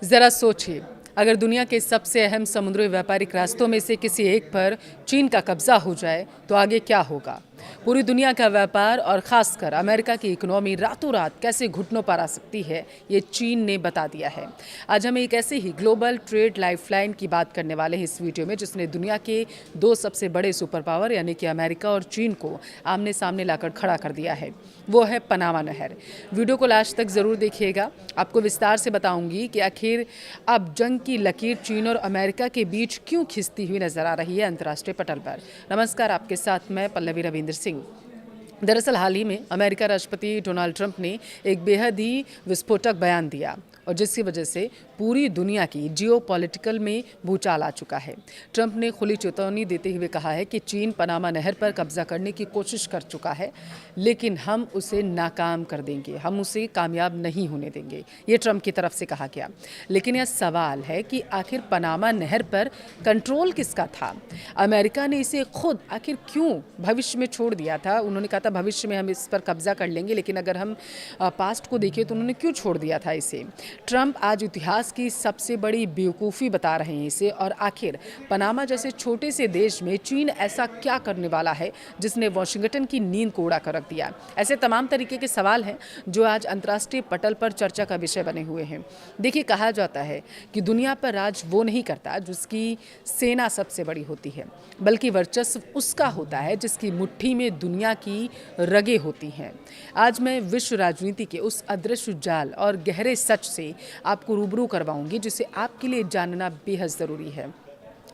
ज़रा सोचिए, अगर दुनिया के सबसे अहम समुद्री व्यापारिक रास्तों में से किसी एक पर चीन का कब्जा हो जाए तो आगे क्या होगा। पूरी दुनिया का व्यापार और खासकर अमेरिका की इकोनॉमी रातों रात कैसे घुटनों पर आ सकती है, ये चीन ने बता दिया है। आज हम एक ऐसे ही ग्लोबल ट्रेड लाइफलाइन की बात करने वाले हैं इस वीडियो में, जिसने दुनिया के दो सबसे बड़े सुपर पावर यानी कि अमेरिका और चीन को आमने सामने लाकर खड़ा कर दिया है। वो है पनामा नहर। वीडियो को लास्ट तक ज़रूर देखिएगा। आपको विस्तार से बताऊंगी कि आखिर अब जंग की लकीर चीन और अमेरिका के बीच क्यों खिंचती हुई नजर आ रही है अंतर्राष्ट्रीय पटल पर। नमस्कार, आपके साथ मैं पल्लवी रविंद्र सिंह। दरअसल हाल ही में अमेरिका राष्ट्रपति डोनाल्ड ट्रंप ने एक बेहद ही विस्फोटक बयान दिया और जिसकी वजह से पूरी दुनिया की जियोपॉलिटिकल में भूचाल आ चुका है। ट्रंप ने खुली चेतावनी देते हुए कहा है कि चीन पनामा नहर पर कब्जा करने की कोशिश कर चुका है, लेकिन हम उसे नाकाम कर देंगे, हम उसे कामयाब नहीं होने देंगे। ये ट्रंप की तरफ से कहा गया। लेकिन यह सवाल है कि आखिर पनामा नहर पर कंट्रोल किसका था। अमेरिका ने इसे खुद आखिर क्यों भविष्य में छोड़ दिया था। उन्होंने कहा था भविष्य में हम इस पर कब्जा कर लेंगे, लेकिन अगर हम पास्ट को देखें तो उन्होंने क्यों छोड़ दिया था इसे। ट्रंप आज इतिहास की सबसे बड़ी बेवकूफ़ी बता रहे हैं इसे। और आखिर पनामा जैसे छोटे से देश में चीन ऐसा क्या करने वाला है जिसने वॉशिंगटन की नींद को उड़ा कर रख दिया। ऐसे तमाम तरीके के सवाल हैं जो आज अंतर्राष्ट्रीय पटल पर चर्चा का विषय बने हुए हैं। देखिए, कहा जाता है कि दुनिया पर राज वो नहीं करता जिसकी सेना सबसे बड़ी होती है, बल्कि वर्चस्व उसका होता है जिसकी मुट्ठी में दुनिया की रगें होती हैं। आज मैं विश्व राजनीति के उस अदृश्य जाल और गहरे सच से आपको रूबरू करवाऊंगी जिसे आपके लिए जानना बेहद ज़रूरी है।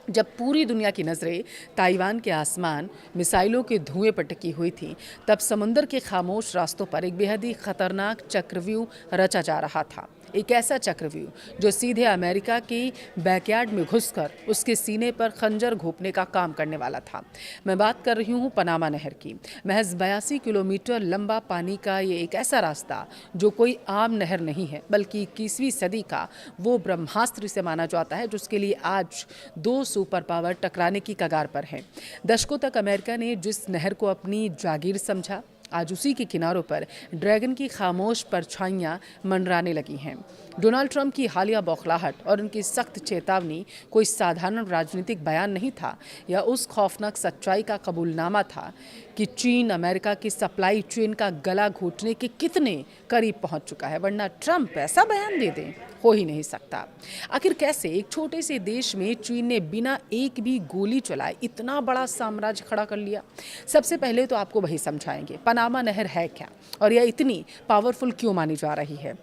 जब पूरी दुनिया की नज़रें ताइवान के आसमान मिसाइलों के धुएं पर टिकी हुई थी, तब समुंदर के खामोश रास्तों पर एक बेहद ही खतरनाक चक्रव्यूह रचा जा रहा था। एक ऐसा चक्रव्यूह जो सीधे अमेरिका की बैकयार्ड में घुसकर उसके सीने पर खंजर घोंपने का काम करने वाला था। मैं बात कर रही हूँ पनामा नहर की। महज 82 किलोमीटर लंबा पानी का ये एक ऐसा रास्ता जो कोई आम नहर नहीं है, बल्कि 21वीं सदी का वो ब्रह्मास्त्र से माना जाता है जिसके लिए आज दो सुपर पावर टकराने की कगार पर हैं। दशकों तक अमेरिका ने जिस नहर को अपनी जागीर समझा, आज उसी के किनारों पर ड्रैगन की खामोश परछाइयां मंडराने लगी हैं। डोनाल्ड ट्रंप की हालिया बौखलाहट और उनकी सख्त चेतावनी कोई साधारण राजनीतिक बयान नहीं था, यह उस खौफनाक सच्चाई का कबूलनामा था कि चीन अमेरिका की सप्लाई चेन का गला घोटने के कितने करीब पहुंच चुका है। वरना ट्रंप ऐसा बयान दे दें, हो ही नहीं सकता। आखिर कैसे एक छोटे से देश में चीन ने बिना एक भी गोली चलाए इतना बड़ा साम्राज्य खड़ा कर लिया। सबसे पहले तो आपको वही समझाएंगे पनामा नहर है क्या और यह इतनी पावरफुल क्यों मानी जा रही है।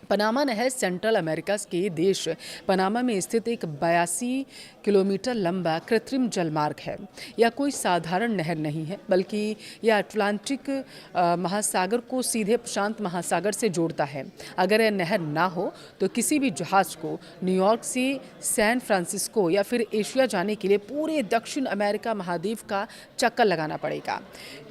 पनामा नहर सेंट्रल अमेरिका के देश पनामा में स्थित एक 82 किलोमीटर लंबा कृत्रिम जलमार्ग है। यह कोई साधारण नहर नहीं है, बल्कि यह अटलांटिक महासागर को सीधे प्रशांत महासागर से जोड़ता है। अगर यह नहर ना हो तो किसी भी जहाज को न्यूयॉर्क से सैन फ्रांसिस्को या फिर एशिया जाने के लिए पूरे दक्षिण अमेरिका महाद्वीप का चक्कर लगाना पड़ेगा।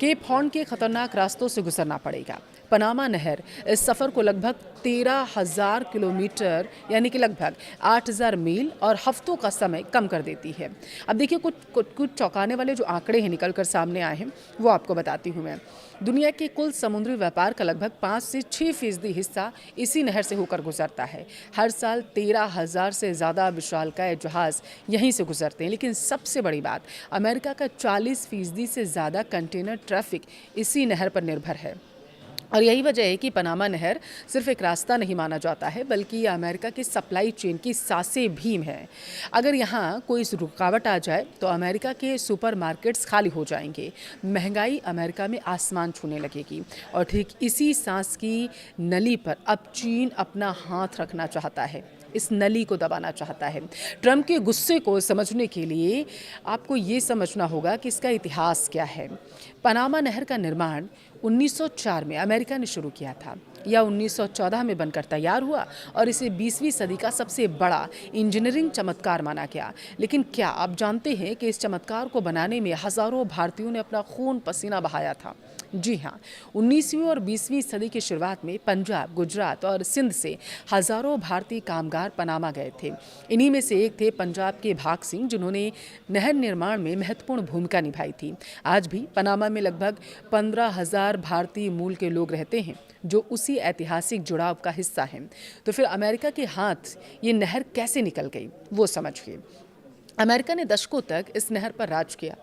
केप हॉर्न के खतरनाक रास्तों से गुजरना पड़ेगा। पनामा नहर इस सफ़र को लगभग 13,000 किलोमीटर यानी कि लगभग 8,000 मील और हफ्तों का समय कम कर देती है। अब देखिए, कुछ चौंकाने वाले जो आंकड़े हैं निकल कर सामने आए हैं वो आपको बताती हूँ मैं। दुनिया के कुल समुद्री व्यापार का लगभग 5 से 6% हिस्सा इसी नहर से होकर गुजरता है। हर साल 13,000 से ज़्यादा विशालकाय जहाज़ यहीं से गुजरते हैं। लेकिन सबसे बड़ी बात, अमेरिका का 40% से ज़्यादा कंटेनर ट्रैफिक इसी नहर पर निर्भर है। और यही वजह है कि पनामा नहर सिर्फ एक रास्ता नहीं माना जाता है, बल्कि ये अमेरिका की सप्लाई चेन की सांसें भी हैं। अगर यहाँ कोई रुकावट आ जाए तो अमेरिका के सुपरमार्केट्स खाली हो जाएंगे, महंगाई अमेरिका में आसमान छूने लगेगी। और ठीक इसी सांस की नली पर अब चीन अपना हाथ रखना चाहता है, इस नली को दबाना चाहता है। ट्रंप के गुस्से को समझने के लिए आपको ये समझना होगा कि इसका इतिहास क्या है। पनामा नहर का निर्माण 1904 में अमेरिका ने शुरू किया था। यह 1914 में बनकर तैयार हुआ और इसे 20वीं सदी का सबसे बड़ा इंजीनियरिंग चमत्कार माना गया। लेकिन क्या आप जानते हैं कि इस चमत्कार को बनाने में हज़ारों भारतीयों ने अपना खून पसीना बहाया था। जी हाँ, 19वीं और 20वीं सदी की शुरुआत में पंजाब, गुजरात और सिंध से हजारों भारतीय कामगार पनामा गए थे। इन्हीं में से एक थे पंजाब के भाग सिंह, जिन्होंने नहर निर्माण में महत्वपूर्ण भूमिका निभाई थी। आज भी पनामा में लगभग 15,000 भारतीय मूल के लोग रहते हैं, जो उसी ऐतिहासिक जुड़ाव का हिस्सा हैं। तो फिर अमेरिका के हाथ ये नहर कैसे निकल गई, वो समझिए। अमेरिका ने दशकों तक इस नहर पर राज किया।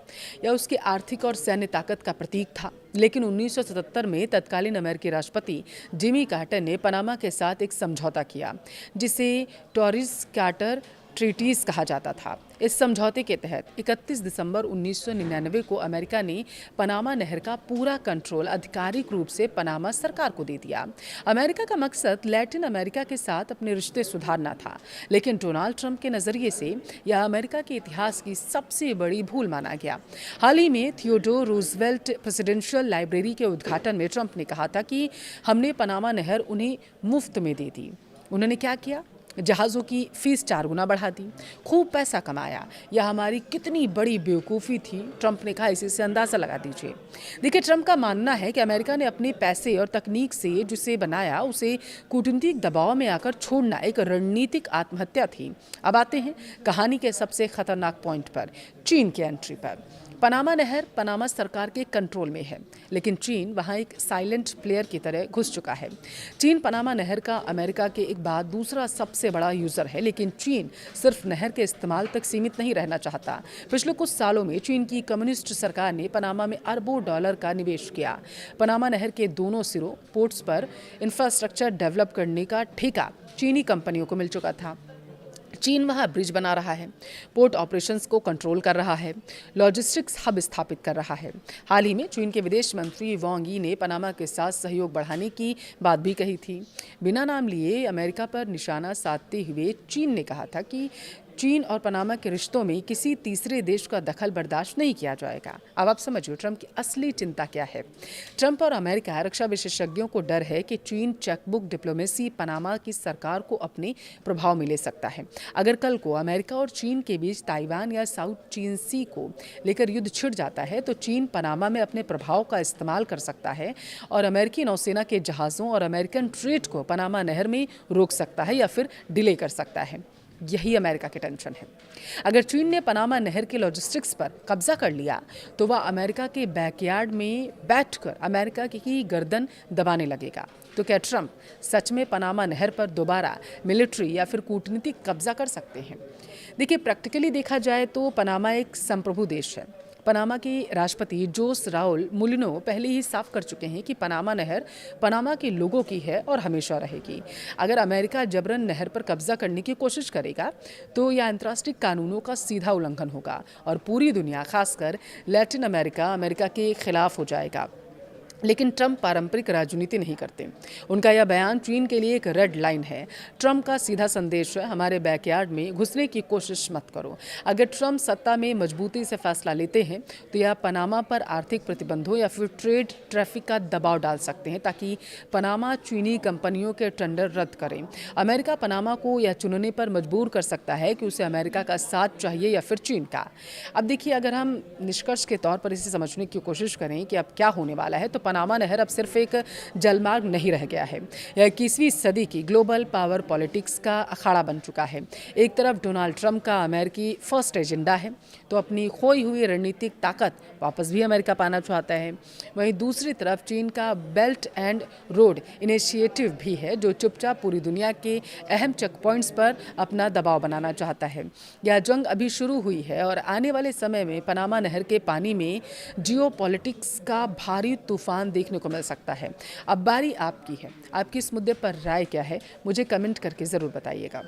यह उसकी आर्थिक और सैन्य ताकत का प्रतीक था। लेकिन 1977 में तत्कालीन अमेरिकी राष्ट्रपति जिमी कार्टर ने पनामा के साथ एक समझौता किया, जिसे टॉरिस कार्टर ट्रीटीज कहा जाता था। इस समझौते के तहत 31 दिसंबर 1999 को अमेरिका ने पनामा नहर का पूरा कंट्रोल आधिकारिक रूप से पनामा सरकार को दे दिया। अमेरिका का मकसद लैटिन अमेरिका के साथ अपने रिश्ते सुधारना था, लेकिन डोनाल्ड ट्रंप के नजरिए से यह अमेरिका के इतिहास की सबसे बड़ी भूल माना गया। हाल ही में थियोडोर रूजवेल्ट प्रेसिडेंशियल लाइब्रेरी के उद्घाटन में ट्रंप ने कहा था कि हमने पनामा नहर उन्हें मुफ्त में दे दी। उन्होंने क्या किया? जहाज़ों की फीस 4 गुना बढ़ा दी, खूब पैसा कमाया। यह हमारी कितनी बड़ी बेवकूफ़ी थी, ट्रंप ने कहा। इसी से अंदाज़ा लगा दीजिए। देखिए, ट्रंप का मानना है कि अमेरिका ने अपने पैसे और तकनीक से जिसे बनाया, उसे कूटनीतिक दबाव में आकर छोड़ना एक रणनीतिक आत्महत्या थी। अब आते हैं कहानी के सबसे खतरनाक पॉइंट पर, चीन की एंट्री पर। पनामा नहर पनामा सरकार के कंट्रोल में है, लेकिन चीन वहां एक साइलेंट प्लेयर की तरह घुस चुका है। चीन पनामा नहर का अमेरिका के एक बाद दूसरा सबसे बड़ा यूजर है, लेकिन चीन सिर्फ नहर के इस्तेमाल तक सीमित नहीं रहना चाहता। पिछले कुछ सालों में चीन की कम्युनिस्ट सरकार ने पनामा में अरबों डॉलर का निवेश किया। पनामा नहर के दोनों सिरों पोर्ट्स पर इंफ्रास्ट्रक्चर डेवलप करने का ठेका चीनी कंपनियों को मिल चुका था। चीन वहाँ ब्रिज बना रहा है, पोर्ट ऑपरेशंस को कंट्रोल कर रहा है, लॉजिस्टिक्स हब स्थापित कर रहा है। हाल ही में चीन के विदेश मंत्री वांग यी ने पनामा के साथ सहयोग बढ़ाने की बात भी कही थी। बिना नाम लिए अमेरिका पर निशाना साधते हुए चीन ने कहा था कि चीन और पनामा के रिश्तों में किसी तीसरे देश का दखल बर्दाश्त नहीं किया जाएगा। अब आप समझिए ट्रंप की असली चिंता क्या है। ट्रंप और अमेरिका रक्षा विशेषज्ञों को डर है कि चीन चेकबुक डिप्लोमेसी पनामा की सरकार को अपने प्रभाव में ले सकता है। अगर कल को अमेरिका और चीन के बीच ताइवान या साउथ चीन सी को लेकर युद्ध छिड़ जाता है, तो चीन पनामा में अपने प्रभाव का इस्तेमाल कर सकता है और अमेरिकी नौसेना के जहाज़ों और अमेरिकन ट्रेड को पनामा नहर में रोक सकता है या फिर डिले कर सकता है। यही अमेरिका की टेंशन है। अगर चीन ने पनामा नहर के लॉजिस्टिक्स पर कब्जा कर लिया, तो वह अमेरिका के बैकयार्ड में बैठकर अमेरिका की गर्दन दबाने लगेगा। तो क्या ट्रंप सच में पनामा नहर पर दोबारा मिलिट्री या फिर कूटनीतिक कब्जा कर सकते हैं? देखिए, प्रैक्टिकली देखा जाए तो पनामा एक संप्रभु देश है। पनामा के राष्ट्रपति जोस राउल मुलिनो पहले ही साफ कर चुके हैं कि पनामा नहर पनामा के लोगों की है और हमेशा रहेगी। अगर अमेरिका जबरन नहर पर कब्जा करने की कोशिश करेगा, तो यह अंतर्राष्ट्रीय कानूनों का सीधा उल्लंघन होगा और पूरी दुनिया, खासकर लैटिन अमेरिका, अमेरिका के खिलाफ हो जाएगा। लेकिन ट्रंप पारंपरिक राजनीति नहीं करते। उनका यह बयान चीन के लिए एक रेड लाइन है। ट्रंप का सीधा संदेश है, हमारे बैकयार्ड में घुसने की कोशिश मत करो। अगर ट्रंप सत्ता में मजबूती से फैसला लेते हैं, तो यह पनामा पर आर्थिक प्रतिबंधों या फिर ट्रेड ट्रैफिक का दबाव डाल सकते हैं, ताकि पनामा चीनी कंपनियों के टेंडर रद्द करें। अमेरिका पनामा को यह चुनने पर मजबूर कर सकता है कि उसे अमेरिका का साथ चाहिए या फिर चीन का। अब देखिए, अगर हम निष्कर्ष के तौर पर इसे समझने की कोशिश करें कि अब क्या होने वाला है, तो पनामा नहर अब सिर्फ एक जलमार्ग नहीं रह गया है। यह 21वीं सदी की ग्लोबल पावर पॉलिटिक्स का अखाड़ा बन चुका है। एक तरफ डोनाल्ड ट्रंप का अमेरिकी फर्स्ट एजेंडा है, तो अपनी खोई हुई रणनीतिक ताकत वापस भी अमेरिका पाना चाहता है। वहीं दूसरी तरफ चीन का बेल्ट एंड रोड इनिशिएटिव भी है, जो चुपचाप पूरी दुनिया के अहम चेक पॉइंट्स पर अपना दबाव बनाना चाहता है। यह जंग अभी शुरू हुई है और आने वाले समय में पनामा नहर के पानी में जियोपॉलिटिक्स का भारी तूफान देखने को मिल सकता है। अब बारी आपकी है। आपकी इस मुद्दे पर राय क्या है, मुझे कमेंट करके ज़रूर बताइएगा।